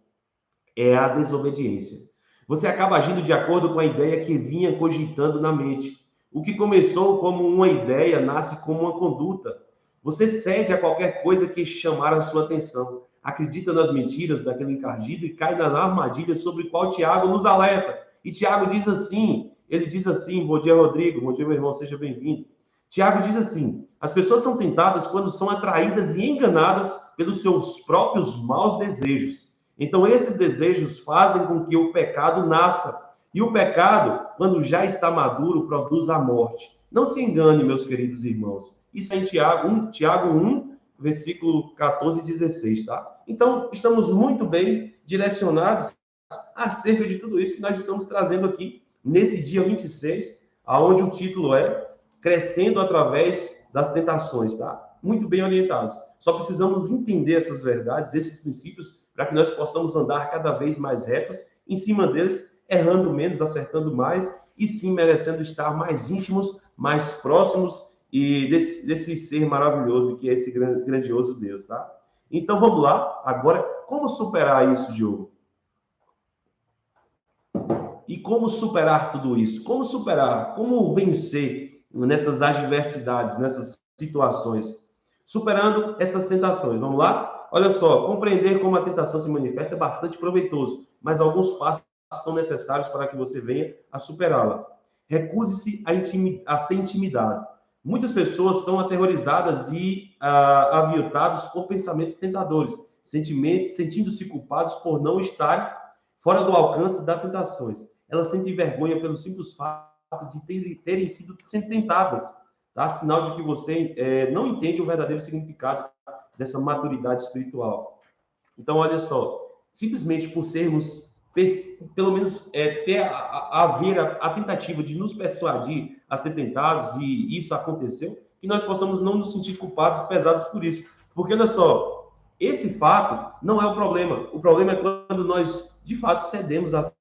é a desobediência. Você acaba agindo de acordo com a ideia que vinha cogitando na mente. O que começou como uma ideia nasce como uma conduta. Você cede a qualquer coisa que chamar a sua atenção. Acredita nas mentiras daquele encardido e cai na armadilha sobre a qual Tiago nos alerta. E Tiago diz assim, ele diz assim, bom dia, Rodrigo, bom dia, meu irmão, seja bem-vindo. Tiago diz assim, as pessoas são tentadas quando são atraídas e enganadas pelos seus próprios maus desejos. Então, esses desejos fazem com que o pecado nasça. E o pecado, quando já está maduro, produz a morte. Não se engane, meus queridos irmãos. Isso é em Tiago 1, versículo 14 e 16, tá? Então, estamos muito bem direcionados acerca de tudo isso que nós estamos trazendo aqui nesse dia 26, aonde o título é Crescendo através das tentações, tá? Muito bem orientados. Só precisamos entender essas verdades, esses princípios, para que nós possamos andar cada vez mais retos, em cima deles, errando menos, acertando mais, e sim merecendo estar mais íntimos, mais próximos e desse ser maravilhoso que é esse grandioso Deus, tá? Então vamos lá, agora, como superar isso, Diogo? E como superar tudo isso? Como superar? Como vencer nessas adversidades, nessas situações? Superando essas tentações. Vamos lá? Olha só, compreender como a tentação se manifesta é bastante proveitoso, mas alguns passos são necessários para que você venha a superá-la. Recuse-se a ser intimidado. Muitas pessoas são aterrorizadas e aviltadas por pensamentos tentadores, sentindo-se culpados por não estarem fora do alcance das tentações. Elas sentem vergonha pelo simples fato de terem sido tentadas, tá? Sinal de que você não entende o verdadeiro significado dessa maturidade espiritual. Então, olha só, simplesmente por sermos, pelo menos, haver a tentativa de nos persuadir a ser tentados, e isso aconteceu, que nós possamos não nos sentir culpados, pesados por isso. Porque, olha só, esse fato não é o problema. O problema é quando nós, de fato, cedemos às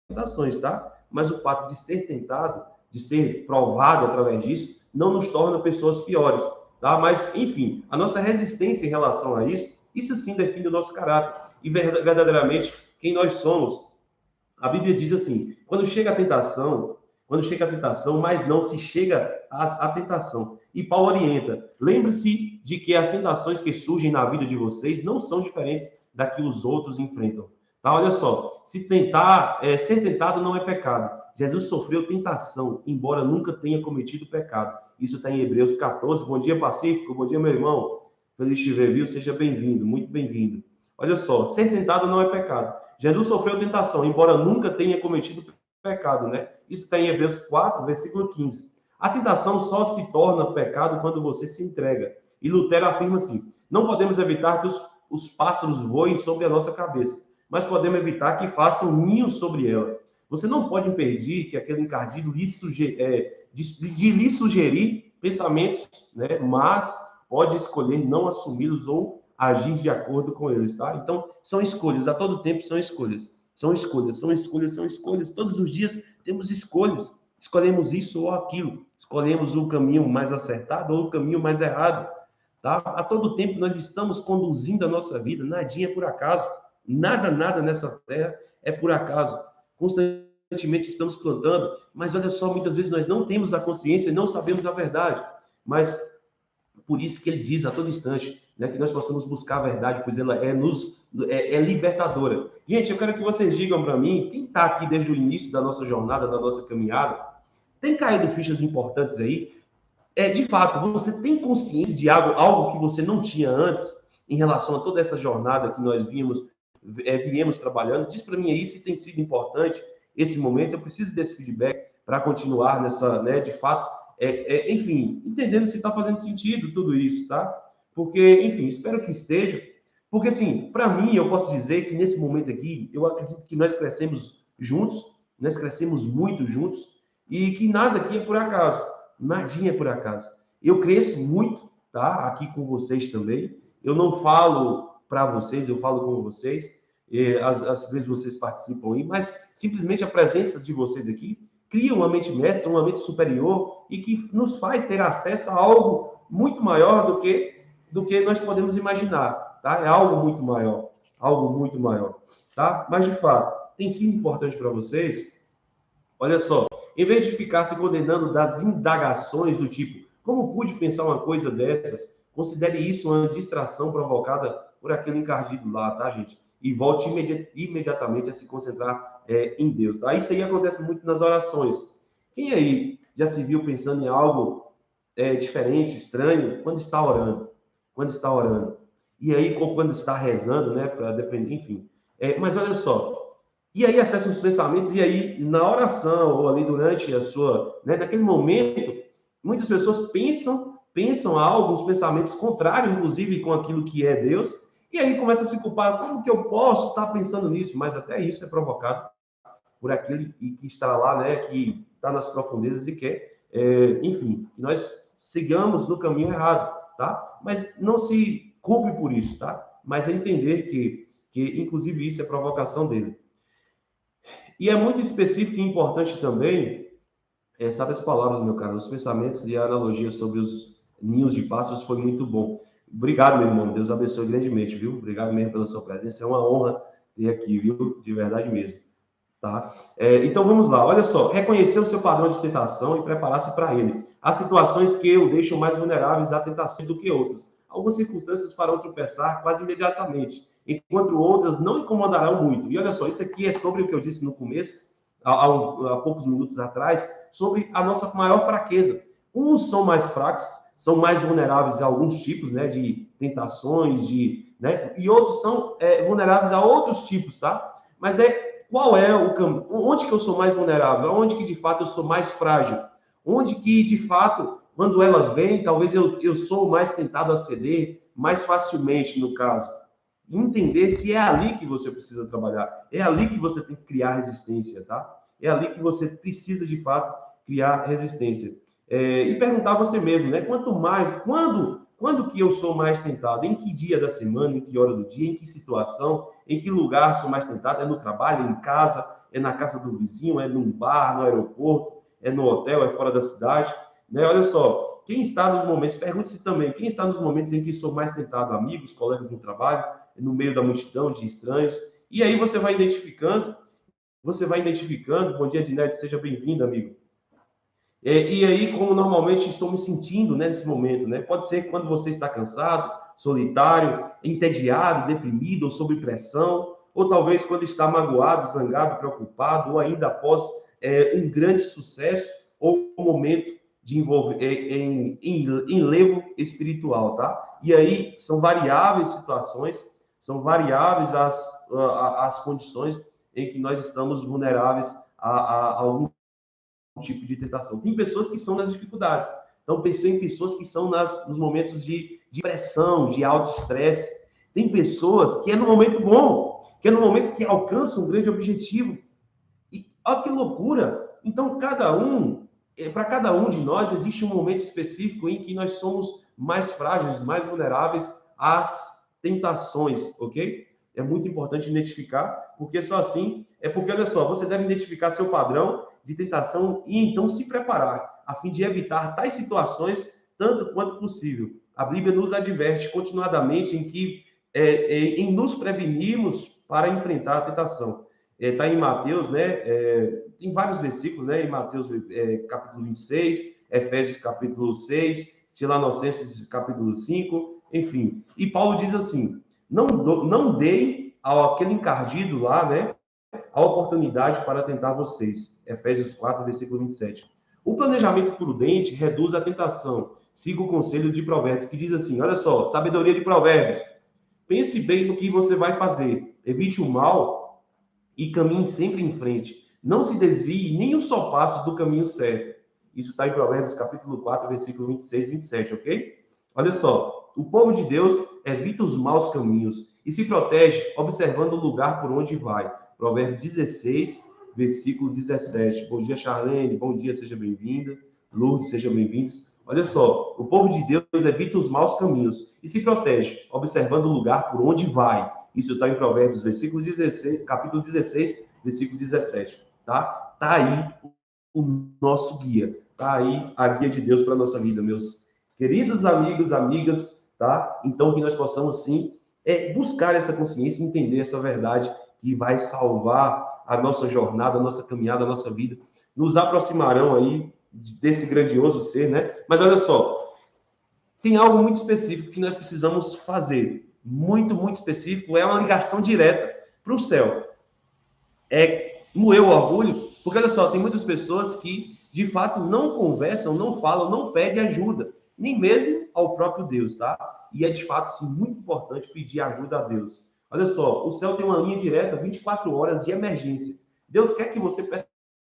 tentações, tá? Mas o fato de ser tentado, de ser provado através disso, não nos torna pessoas piores, tá? Mas, enfim, a nossa resistência em relação a isso sim define o nosso caráter e verdadeiramente quem nós somos. A Bíblia diz assim: quando chega a tentação, mas não se chega à tentação. E Paulo orienta: lembre-se de que as tentações que surgem na vida de vocês não são diferentes da que os outros enfrentam. Tá? Olha só, ser tentado não é pecado. Jesus sofreu tentação, embora nunca tenha cometido pecado. Isso está em Hebreus 14. Bom dia, Pacífico. Bom dia, meu irmão. Feliz te ver, viu? Seja bem-vindo, muito bem-vindo. Olha só, ser tentado não é pecado. Jesus sofreu tentação, embora nunca tenha cometido pecado, né? Isso está em Hebreus 4, versículo 15. A tentação só se torna pecado quando você se entrega. E Lutero afirma assim: não podemos evitar que os pássaros voem sobre a nossa cabeça, mas podemos evitar que façam ninhos sobre ela. Você não pode impedir que aquele encardido lhe sugerir pensamentos, né? Mas pode escolher não assumi-los ou agir de acordo com eles, tá? Então, são escolhas, a todo tempo são escolhas. São escolhas, são escolhas, são escolhas. Todos os dias temos escolhas. Escolhemos isso ou aquilo. Escolhemos o caminho mais acertado ou o caminho mais errado. Tá? A todo tempo nós estamos conduzindo a nossa vida. Nadinha é por acaso. Nada nessa terra é por acaso. Constantemente estamos plantando, mas olha só, muitas vezes nós não temos a consciência e não sabemos a verdade. Mas por isso que ele diz a todo instante, né, que nós possamos buscar a verdade, pois ela é libertadora. Gente, eu quero que vocês digam para mim, quem está aqui desde o início da nossa jornada, da nossa caminhada, tem caído fichas importantes aí? De fato, você tem consciência de algo que você não tinha antes em relação a toda essa jornada que nós viemos trabalhando? Diz para mim aí se tem sido importante esse momento. Eu preciso desse feedback para continuar nessa, né, de fato, enfim, entendendo se está fazendo sentido tudo isso, tá? Porque, enfim, espero que esteja. Porque, assim, para mim, eu posso dizer que nesse momento aqui, eu acredito que nós crescemos juntos, nós crescemos muito juntos, e que nada aqui é por acaso, nadinha é por acaso. Eu cresço muito, tá? Aqui com vocês também. Eu não falo para vocês, eu falo com vocês. Às vezes vocês participam aí, mas simplesmente a presença de vocês aqui cria uma mente mestra, uma mente superior e que nos faz ter acesso a algo muito maior do que nós podemos imaginar, tá? É algo muito maior, tá? Mas de fato, tem sido importante para vocês. Olha só, em vez de ficar se condenando das indagações do tipo, como pude pensar uma coisa dessas? Considere isso uma distração provocada por aquele encardido lá, tá, gente? E volte imediatamente a se concentrar em Deus, tá? Isso aí acontece muito nas orações. Quem aí já se viu pensando em algo diferente, estranho, quando está orando? Quando está orando. E aí, ou quando está rezando, né? Para depender, enfim. Mas olha só, e aí acessa os pensamentos, e aí na oração, ou ali durante a sua, né, naquele momento, muitas pessoas pensam algo, uns pensamentos contrários, inclusive, com aquilo que é Deus, e aí começa a se culpar, como que eu posso estar pensando nisso? Mas até isso é provocado por aquele que está lá, né, que está nas profundezas e quer, enfim, que nós sigamos no caminho errado, tá? Mas não se culpe por isso, tá? Mas é entender que inclusive, isso é provocação dele. E é muito específico e importante também, sabe as palavras, meu caro, os pensamentos e a analogia sobre os ninhos de pássaros foi muito bom. Obrigado, meu irmão, Deus abençoe grandemente, viu? Obrigado mesmo pela sua presença, é uma honra ter aqui, viu? De verdade mesmo, tá? Então vamos lá, olha só, reconhecer o seu padrão de tentação e preparar-se para ele. Há situações que o deixam mais vulneráveis a tentações do que outras. Algumas circunstâncias farão tropeçar quase imediatamente, enquanto outras não incomodarão muito. E olha só, isso aqui é sobre o que eu disse no começo, há poucos minutos atrás, sobre a nossa maior fraqueza. Uns são mais fracos, são mais vulneráveis a alguns tipos, né, de tentações, né, e outros são vulneráveis a outros tipos, tá? Mas qual é o caminho? Onde que eu sou mais vulnerável? Onde que de fato eu sou mais frágil? Onde que de fato, quando ela vem, talvez eu sou mais tentado a ceder mais facilmente, no caso. Entender que é ali que você precisa trabalhar, é ali que você tem que criar resistência, tá? É ali que você precisa, de fato, criar resistência. E perguntar a você mesmo, né? Quanto mais, quando que eu sou mais tentado? Em que dia da semana, em que hora do dia, em que situação, em que lugar sou mais tentado? É no trabalho, é em casa, é na casa do vizinho, é num bar, no aeroporto, é no hotel, é fora da cidade, né? Olha só, quem está nos momentos, pergunte-se também, quem está nos momentos em que sou mais tentado? Amigos, colegas no trabalho, no meio da multidão de estranhos, e aí você vai identificando você vai identificando. Bom dia, Dinete, seja bem-vindo, amigo. E aí, como normalmente estou me sentindo, né, nesse momento, né? Pode ser quando você está cansado, solitário, entediado, deprimido ou sob pressão, ou talvez quando está magoado, zangado, preocupado, ou ainda após um grande sucesso ou um momento de enlevo espiritual, tá? E aí são variáveis situações, são variáveis as condições em que nós estamos vulneráveis a algum tipo de tentação. Tem pessoas que são nas dificuldades. Então, pensei em pessoas que são nos momentos de pressão, de alto estresse. Tem pessoas que é no momento bom, que é no momento que alcançam um grande objetivo. E olha que loucura! Então, para cada um de nós, existe um momento específico em que nós somos mais frágeis, mais vulneráveis às tentações, ok? É muito importante identificar, porque só assim, porque olha só, você deve identificar seu padrão de tentação e então se preparar, a fim de evitar tais situações tanto quanto possível. A Bíblia nos adverte continuadamente em nos prevenirmos para enfrentar a tentação. Está em Mateus, né? Tem vários versículos, né? Em Mateus capítulo 26, Efésios capítulo 6, Tessalonicenses capítulo 5, enfim. E Paulo diz assim: não dei àquele encardido lá, né? A oportunidade para tentar vocês. Efésios 4, versículo 27. O planejamento prudente reduz a tentação. Siga o conselho de Provérbios, que diz assim: olha só, sabedoria de Provérbios. Pense bem no que você vai fazer. Evite o mal e caminhe sempre em frente. Não se desvie nem um só passo do caminho certo. Isso está em Provérbios capítulo 4, versículo 26 e 27, ok? Olha só, o povo de Deus evita os maus caminhos e se protege observando o lugar por onde vai. Provérbios 16, versículo 17. Bom dia, Charlene. Bom dia, seja bem-vinda. Lourdes, seja bem-vindos. Olha só, o povo de Deus evita os maus caminhos e se protege observando o lugar por onde vai. Isso está em Provérbios, versículo 16, capítulo 16, versículo 17, tá? Tá aí o nosso guia, tá aí a guia de Deus para a nossa vida, meus queridos amigos, amigas, tá? Então, que nós possamos, sim, buscar essa consciência e entender essa verdade que vai salvar a nossa jornada, a nossa caminhada, a nossa vida, nos aproximarão aí desse grandioso ser, né? Mas olha só, tem algo muito específico que nós precisamos fazer, muito, muito específico, é uma ligação direta para o céu. Moer o orgulho, porque olha só, tem muitas pessoas que de fato não conversam, não falam, não pedem ajuda, nem mesmo ao próprio Deus, tá? E é de fato sim, muito importante pedir ajuda a Deus. Olha só, o céu tem uma linha direta, 24 horas de emergência. Deus quer que você peça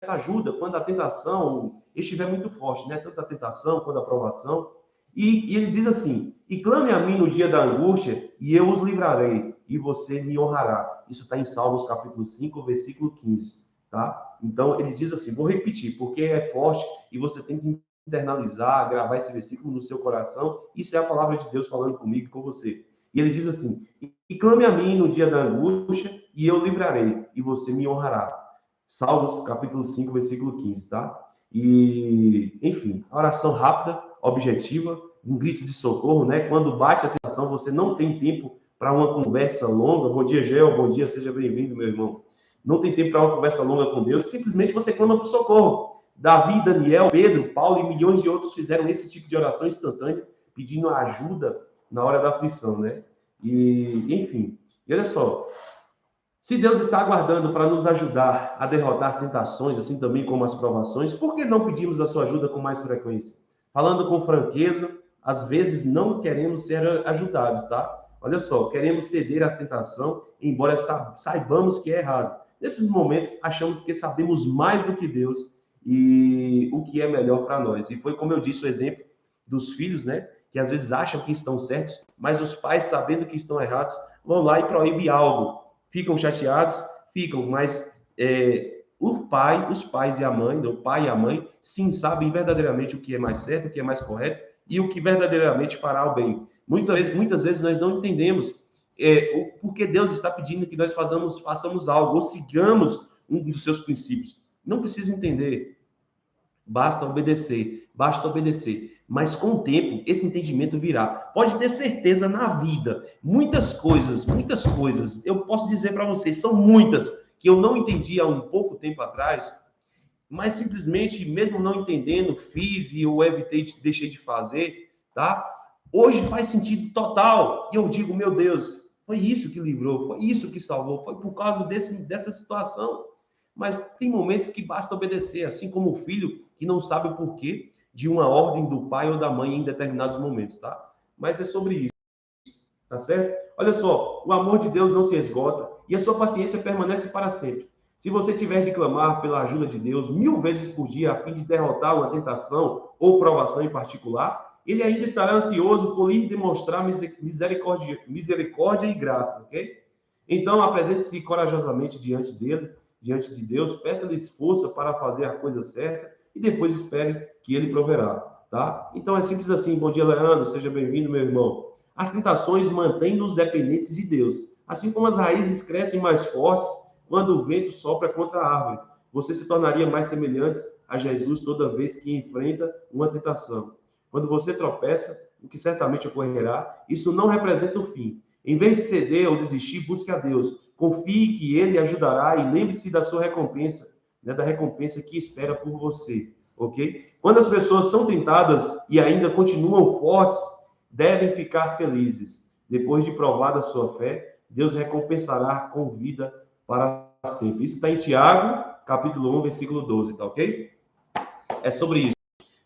ajuda quando a tentação estiver muito forte, né? Tanto a tentação quanto a provação. E ele diz assim: e clame a mim no dia da angústia, e eu os livrarei, e você me honrará. Isso está em Salmos capítulo 5, versículo 15, tá? Então, ele diz assim, vou repetir, porque é forte, e você tem que internalizar, gravar esse versículo no seu coração. Isso é a palavra de Deus falando comigo e com você. E ele diz assim, e clame a mim no dia da angústia, e eu livrarei, e você me honrará. Salmos capítulo 5, versículo 15, tá? E, enfim, a oração rápida, objetiva, um grito de socorro, né? Quando bate a tentação, você não tem tempo para uma conversa longa. Bom dia, Gel, bom dia, seja bem-vindo, meu irmão. Não tem tempo para uma conversa longa com Deus, simplesmente você clama por socorro. Davi, Daniel, Pedro, Paulo e milhões de outros fizeram esse tipo de oração instantânea, pedindo ajuda na hora da aflição, né? E, enfim, e olha só, se Deus está aguardando para nos ajudar a derrotar as tentações, assim também como as provações, por que não pedimos a sua ajuda com mais frequência? Falando com franqueza, às vezes não queremos ser ajudados, tá? Olha só, queremos ceder à tentação, embora saibamos que é errado. Nesses momentos, achamos que sabemos mais do que Deus e o que é melhor para nós. E foi como eu disse o exemplo dos filhos, né? Que às vezes acham que estão certos, mas os pais, sabendo que estão errados, vão lá e proíbem algo. Ficam chateados? Ficam, mas os pais e a mãe, o pai e a mãe, sim, sabem verdadeiramente o que é mais certo, o que é mais correto e o que verdadeiramente fará o bem. Muitas vezes nós não entendemos o porquê Deus está pedindo que nós façamos algo ou sigamos um dos seus princípios. Não precisa entender, basta obedecer, basta obedecer. Mas com o tempo, esse entendimento virá. Pode ter certeza na vida, muitas coisas, eu posso dizer para vocês, são muitas que eu não entendi há um pouco tempo atrás, mas simplesmente, mesmo não entendendo, fiz e eu evitei, deixei de fazer, tá? Hoje faz sentido total. E eu digo, meu Deus, foi isso que livrou, foi isso que salvou, foi por causa dessa situação. Mas tem momentos que basta obedecer, assim como o filho que não sabe o porquê de uma ordem do pai ou da mãe em determinados momentos, tá? Mas é sobre isso, tá certo? Olha só, o amor de Deus não se esgota e a sua paciência permanece para sempre. Se você tiver de clamar pela ajuda de Deus 1000 vezes por dia a fim de derrotar uma tentação ou provação em particular, ele ainda estará ansioso por lhe demonstrar misericórdia e graça, ok? Então, apresente-se corajosamente diante dele, diante de Deus, peça-lhe força para fazer a coisa certa e depois espere que ele proverá, tá? Então, é simples assim. Bom dia, Leandro, seja bem-vindo, meu irmão. As tentações mantêm-nos dependentes de Deus, assim como as raízes crescem mais fortes quando o vento sopra contra a árvore. Você se tornaria mais semelhante a Jesus toda vez que enfrenta uma tentação. Quando você tropeça, o que certamente ocorrerá, isso não representa o fim. Em vez de ceder ou desistir, busque a Deus. Confie que Ele ajudará e lembre-se da sua recompensa, né, da recompensa que espera por você, ok? Quando as pessoas são tentadas e ainda continuam fortes, devem ficar felizes. Depois de provada a sua fé, Deus recompensará com vida para sempre. Isso está em Tiago, capítulo 1, versículo 12, tá ok? É sobre isso.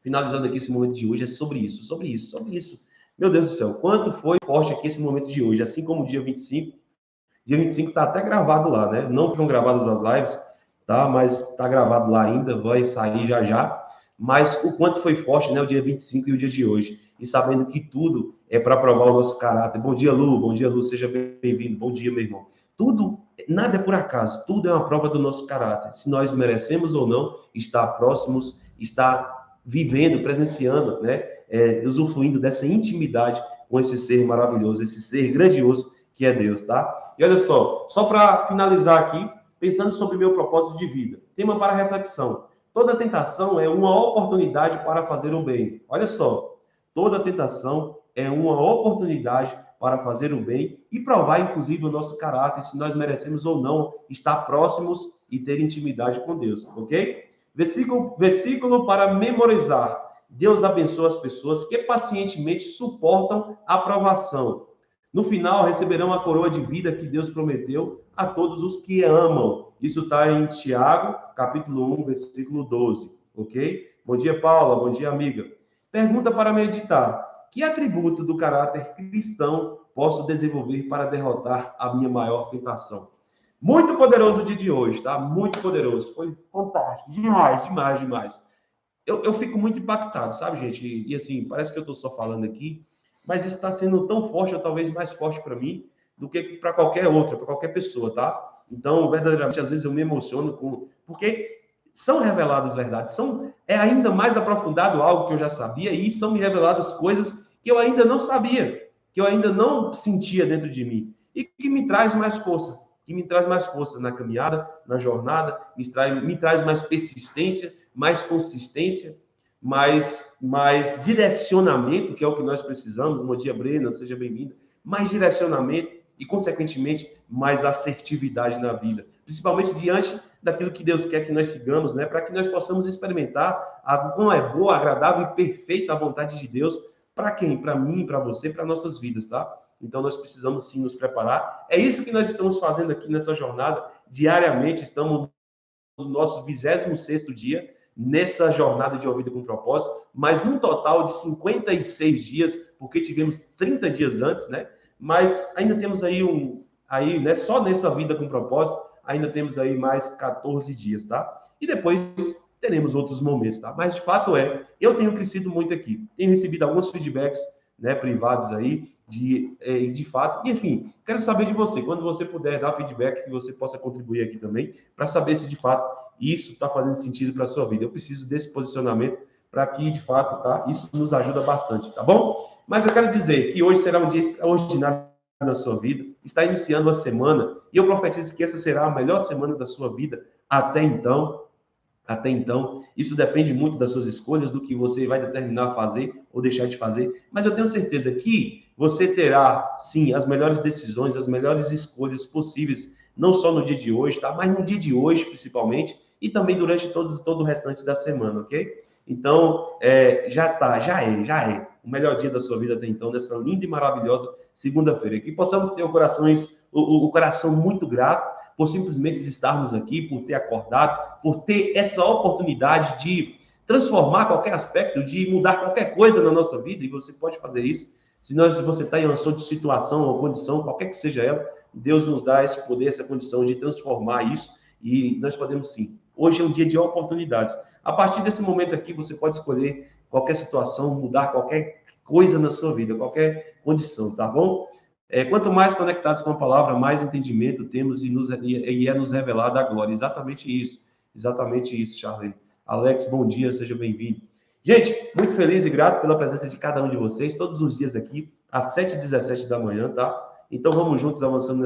Finalizando aqui esse momento de hoje, é sobre isso, sobre isso, sobre isso. Meu Deus do céu, quanto foi forte aqui esse momento de hoje, assim como o dia 25. Dia 25 está até gravado lá, né? Não foram gravadas as lives, tá? Mas está gravado lá ainda, vai sair já já. Mas o quanto foi forte, né? O dia 25 e o dia de hoje. E sabendo que tudo é para provar o nosso caráter. Bom dia, Lu, seja bem-vindo. Bom dia, meu irmão. Tudo, nada é por acaso, tudo é uma prova do nosso caráter. Se nós merecemos ou não estar próximos, estar vivendo, presenciando, né? Usufruindo dessa intimidade com esse ser maravilhoso, esse ser grandioso que é Deus, tá? E olha só para finalizar aqui, pensando sobre o meu propósito de vida. Tema para reflexão. Toda tentação é uma oportunidade para fazer o bem. Olha só, toda tentação é uma oportunidade para fazer o bem e provar, inclusive, o nosso caráter, se nós merecemos ou não estar próximos e ter intimidade com Deus, ok? Versículo para memorizar. Deus abençoa as pessoas que pacientemente suportam a provação. No final, receberão a coroa de vida que Deus prometeu a todos os que amam. Isso está em Tiago, capítulo 1, versículo 12. Ok? Bom dia, Paula. Bom dia, amiga. Pergunta para meditar. Que atributo do caráter cristão posso desenvolver para derrotar a minha maior tentação? Muito poderoso o dia de hoje, tá? Muito poderoso. Foi fantástico. Demais, demais, demais. Eu fico muito impactado, sabe, gente? E assim, parece que eu estou só falando aqui, mas isso está sendo tão forte, ou talvez mais forte para mim, do que para qualquer outra, para qualquer pessoa, tá? Então, verdadeiramente, às vezes eu me emociono porque são reveladas verdades, é ainda mais aprofundado algo que eu já sabia, e são me reveladas coisas que eu ainda não sabia, que eu ainda não sentia dentro de mim, e que me traz mais força, na caminhada, na jornada, me traz mais persistência, mais consistência, mais direcionamento, que é o que nós precisamos. Bom dia, Brena, seja bem-vinda. Mais direcionamento e, consequentemente, mais assertividade na vida. Principalmente diante daquilo que Deus quer que nós sigamos, né? Para que nós possamos experimentar como é boa, agradável e perfeita a vontade de Deus. Para quem? Para mim, para você, para nossas vidas, tá? Então, nós precisamos sim nos preparar. É isso que nós estamos fazendo aqui nessa jornada. Diariamente, estamos no nosso 26º dia, nessa jornada de Uma Vida com Propósito, mas num total de 56 dias, porque tivemos 30 dias antes, né? Mas ainda temos aí né, só nessa Vida com Propósito, ainda temos aí mais 14 dias, tá? E depois teremos outros momentos, tá? Mas de fato eu tenho crescido muito aqui. Tenho recebido alguns feedbacks, né, privados aí, de fato. E, enfim, quero saber de você, quando você puder dar feedback, que você possa contribuir aqui também, para saber se de fato isso está fazendo sentido para a sua vida. Eu preciso desse posicionamento para que, de fato, tá? Isso nos ajuda bastante, tá bom? Mas eu quero dizer que hoje será um dia extraordinário na sua vida, está iniciando a semana, e eu profetizo que essa será a melhor semana da sua vida até então. Até então, isso depende muito das suas escolhas, do que você vai determinar fazer ou deixar de fazer, mas eu tenho certeza que você terá, sim, as melhores decisões, as melhores escolhas possíveis não só no dia de hoje, tá? Mas no dia de hoje, principalmente, e também durante todo o restante da semana, ok? Então, já é o melhor dia da sua vida até então, nessa linda e maravilhosa segunda-feira. Que possamos ter o coração muito grato por simplesmente estarmos aqui, por ter acordado, por ter essa oportunidade de transformar qualquer aspecto, de mudar qualquer coisa na nossa vida, e você pode fazer isso. Se você está em uma situação ou condição, qualquer que seja ela, Deus nos dá esse poder, essa condição de transformar isso, e nós podemos sim. Hoje é um dia de oportunidades. A partir desse momento aqui, você pode escolher qualquer situação, mudar qualquer coisa na sua vida, qualquer condição, tá bom? Quanto mais conectados com a palavra, mais entendimento temos e é nos revelada a glória. Exatamente isso, Charlene. Alex, bom dia, seja bem-vindo. Gente, muito feliz e grato pela presença de cada um de vocês, todos os dias aqui, às 7h17 da manhã, tá? Então vamos juntos avançando nessa